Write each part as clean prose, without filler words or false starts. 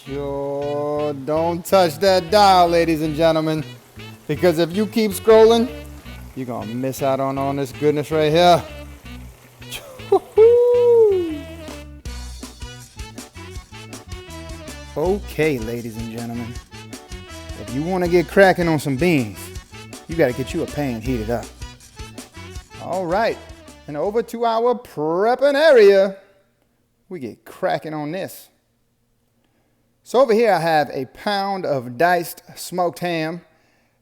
Sure, don't touch that dial, ladies and gentlemen, because if you keep scrolling, you're gonna miss out on all this goodness right here. Okay, ladies and gentlemen, if you want to get cracking on some beans, you got to get you a pan heated up. All right, and over to our prepping area, we get cracking on this. So over here I have a pound of diced smoked ham,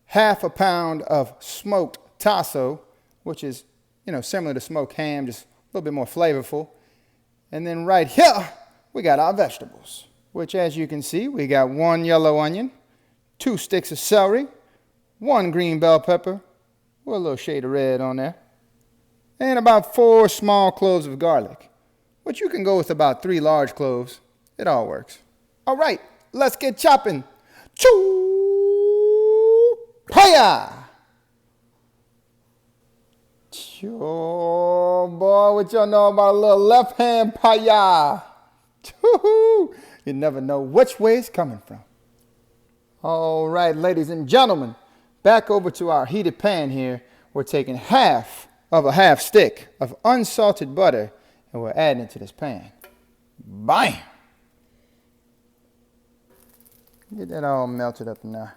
half a pound of smoked tasso, which is, similar to smoked ham, just a little bit more flavorful. And then right here, we got our vegetables, which as you can see, we got 1 yellow onion, 2 sticks of celery, 1 green bell pepper with a little shade of red on there, and about 4 small cloves of garlic, which you can go with about 3 large cloves. It all works. All right, let's get chopping. Choo! Hiya! Sure, boy, what y'all know about a little left hand paya? Choo! You never know which way it's coming from. All right, ladies and gentlemen, back over to our heated pan here. We're taking half of a half stick of unsalted butter and we're adding it to this pan. Bam! Get that all melted up now.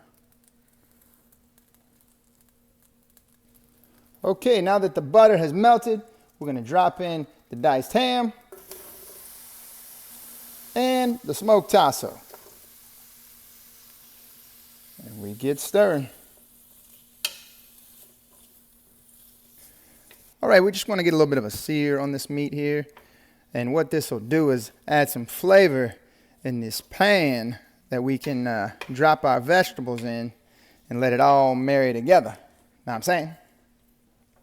Okay, now that the butter has melted, we're going to drop in the diced ham and the smoked tasso. And we get stirring. All right, we just want to get a little bit of a sear on this meat here. And what this will do is add some flavor in this pan that we can drop our vegetables in and let it all marry together. Know what I'm saying?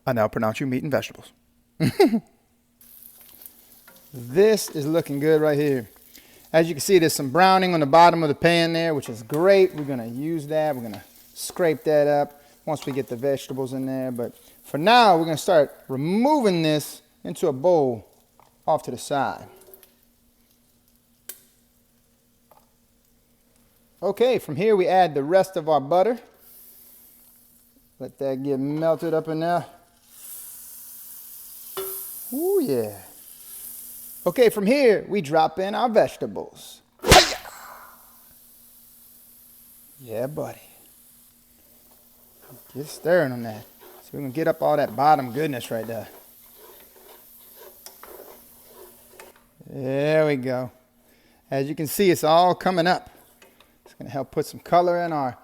I now pronounce you meat and vegetables. This is looking good right here. As you can see, there's some browning on the bottom of the pan there, which is great. We're going to use that. We're going to scrape that up once we get the vegetables in there. But for now, we're going to start removing this into a bowl off to the side. Okay, from here we add the rest of our butter. Let that get melted up in there. Ooh, yeah. Okay, from here we drop in our vegetables. Yeah, buddy. Get stirring on that. So we're going to get up all that bottom goodness right there. There we go. As you can see, it's all coming up. It's going to help put some color in our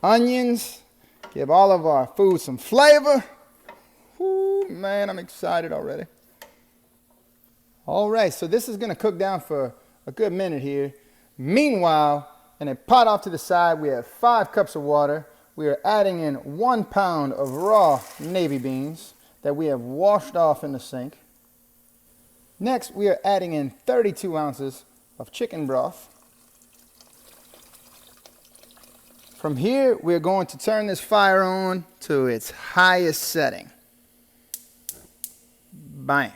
onions, give all of our food some flavor. Ooh, man, I'm excited already. All right, so this is going to cook down for a good minute here. Meanwhile, in a pot off to the side, we have 5 cups of water. We are adding in 1 pound of raw navy beans that we have washed off in the sink. Next, we are adding in 32 ounces of chicken broth. From here, we're going to turn this fire on to its highest setting. Bam.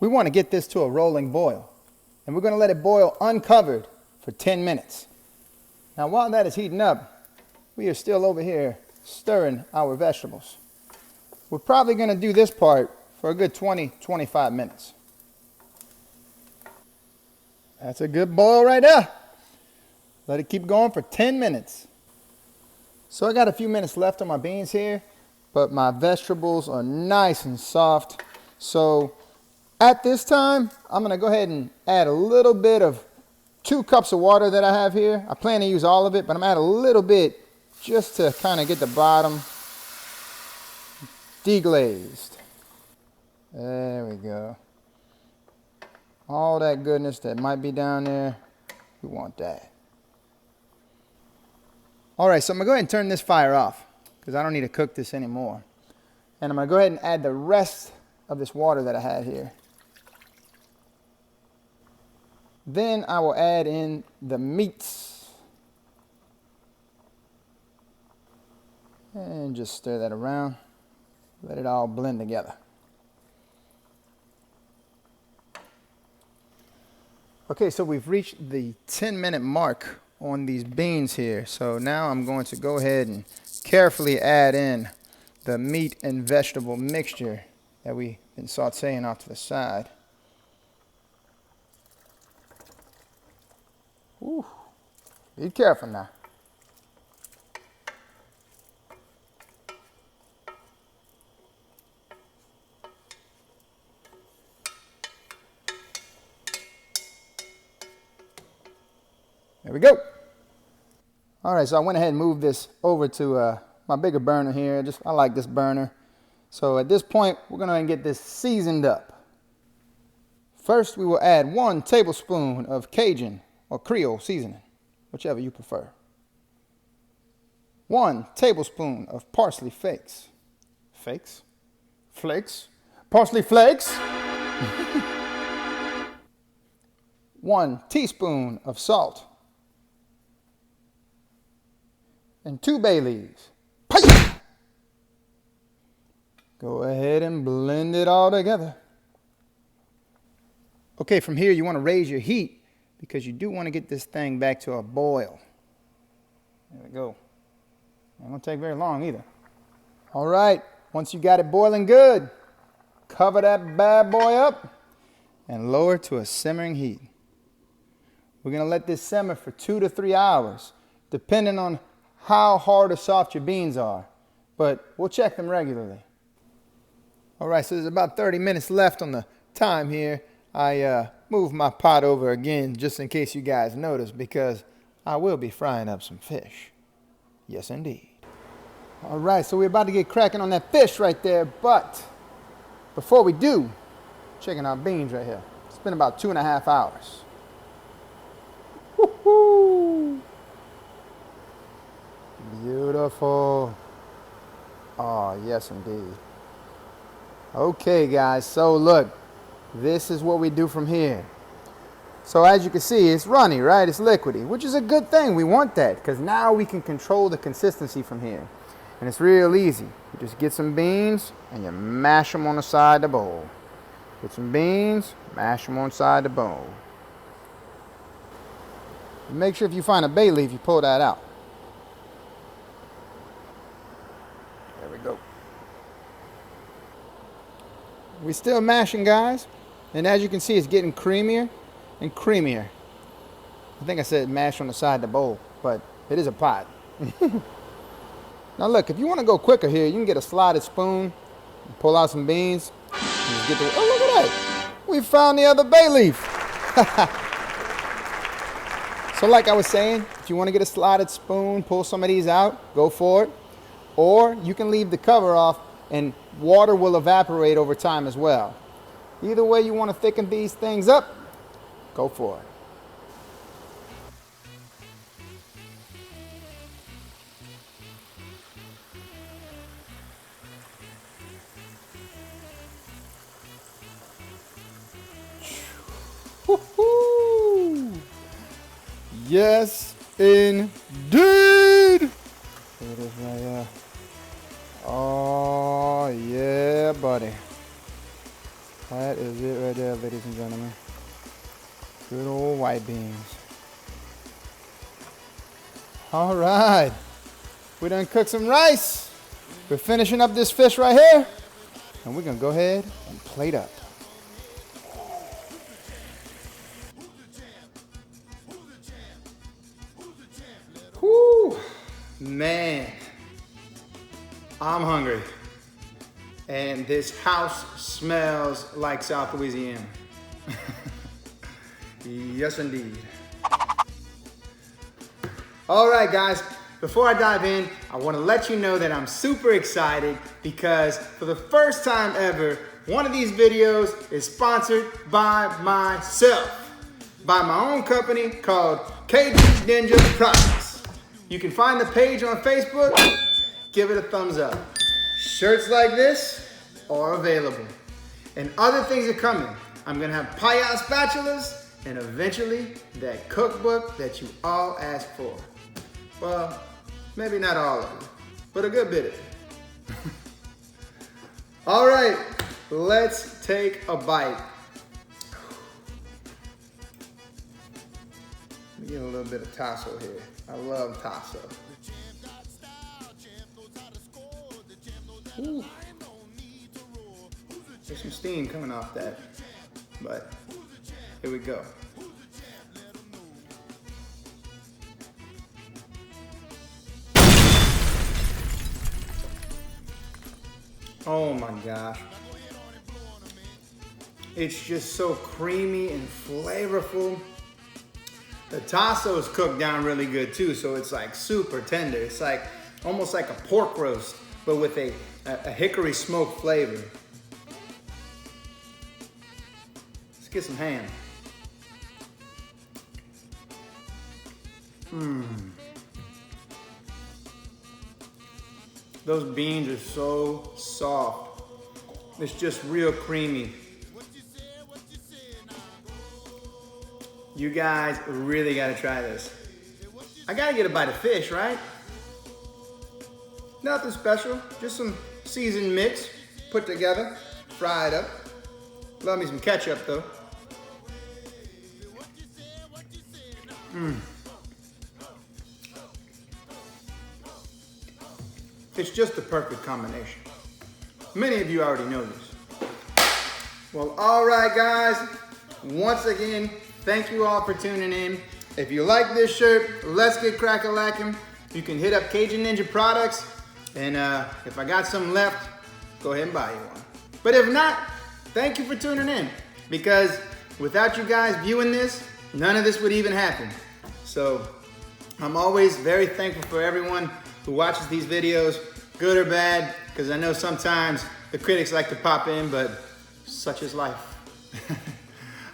We want to get this to a rolling boil, and we're going to let it boil uncovered for 10 minutes. Now, while that is heating up, we are still over here stirring our vegetables. We're probably going to do this part for a good 20-25 minutes. That's a good boil right there. Let it keep going for 10 minutes. So I got a few minutes left on my beans here, but my vegetables are nice and soft. So at this time, I'm going to go ahead and add a little bit of 2 cups of water that I have here. I plan to use all of it, but I'm adding a little bit just to kind of get the bottom deglazed. There we go. All that goodness that might be down there, we want that. All right, so I'm going to go ahead and turn this fire off because I don't need to cook this anymore. And I'm going to go ahead and add the rest of this water that I had here. Then I will add in the meats. And just stir that around. Let it all blend together. Okay, so we've reached the 10-minute mark on these beans here. So now I'm going to go ahead and carefully add in the meat and vegetable mixture that we've been sauteing off to the side. Ooh, be careful now. There we go. All right, so I went ahead and moved this over to my bigger burner here. I like this burner. So at this point, we're gonna get this seasoned up. First, we will add 1 tablespoon of Cajun or Creole seasoning, whichever you prefer. 1 tablespoon of parsley flakes. Flakes? Parsley flakes. 1 teaspoon of salt. And 2 bay leaves. Go ahead and blend it all together. Okay, from here you want to raise your heat because you do want to get this thing back to a boil. There we go. It won't take very long either. All right, once you got it boiling good, cover that bad boy up and lower to a simmering heat. We're going to let this simmer for 2 to 3 hours, depending on how hard or soft your beans are, but we'll check them regularly. All right, so there's about 30 minutes left on the time here. I moved my pot over again just in case you guys notice, because I will be frying up some fish. Yes, indeed. All right, so we're about to get cracking on that fish right there, but before we do, checking our beans right here. It's been about 2.5 hours. Woo-hoo! Beautiful. Oh, yes, indeed. Okay, guys, so look, this is what we do from here. So as you can see, it's runny, right? It's liquidy, which is a good thing. We want that because now we can control the consistency from here. And it's real easy. You just get some beans and you mash them on the side of the bowl. Get some beans, mash them on the side of the bowl. Make sure if you find a bay leaf, you pull that out. There we go. We're still mashing, guys. And as you can see, it's getting creamier and creamier. I think I said mash on the side of the bowl, but it is a pot. Now look, if you want to go quicker here, you can get a slotted spoon, pull out some beans, and just get the, oh, look at that. We found the other bay leaf. So like I was saying, if you want to get a slotted spoon, pull some of these out, go for it. Or you can leave the cover off and water will evaporate over time as well. Either way you want to thicken these things up, go for it. Woo-hoo! Yes, indeed. There it is right there. Oh, yeah, buddy. That is it right there, ladies and gentlemen. Good old white beans. All right. We done cooked some rice. We're finishing up this fish right here. And we're going to go ahead and plate up. Whew, man, I'm hungry, and this house smells like South Louisiana. Yes, indeed. All right, guys, before I dive in, I want to let you know that I'm super excited because for the first time ever, one of these videos is sponsored by myself, by my own company called Cajun Ninja Products. You can find the page on Facebook. Give it a thumbs up. Shirts like this are available. And other things are coming. I'm gonna have paella spatulas and eventually that cookbook that you all asked for. Well, maybe not all of it, but a good bit of it. All right, let's take a bite. Get a little bit of tasso here. I love tasso. Ooh. There's some steam coming off that, but here we go. Oh my gosh. It's just so creamy and flavorful. The tasso is cooked down really good too, so it's like super tender. It's like almost like a pork roast, but with a hickory smoke flavor. Let's get some ham. Those beans are so soft. It's just real creamy. You guys really gotta try this. I gotta get a bite of fish, right? Nothing special, just some seasoned mix put together, fried up. Love me some ketchup though. It's just the perfect combination. Many of you already know this. Well, all right, guys. Once again, thank you all for tuning in. If you like this shirt, let's get crack-a-lackin'. You can hit up Cajun Ninja Products, and if I got some left, go ahead and buy you one. But if not, thank you for tuning in, because without you guys viewing this, none of this would even happen. So I'm always very thankful for everyone who watches these videos, good or bad, because I know sometimes the critics like to pop in, but such is life.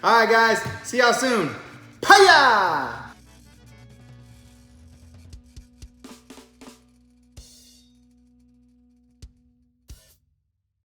All right, guys, see y'all soon. Paya!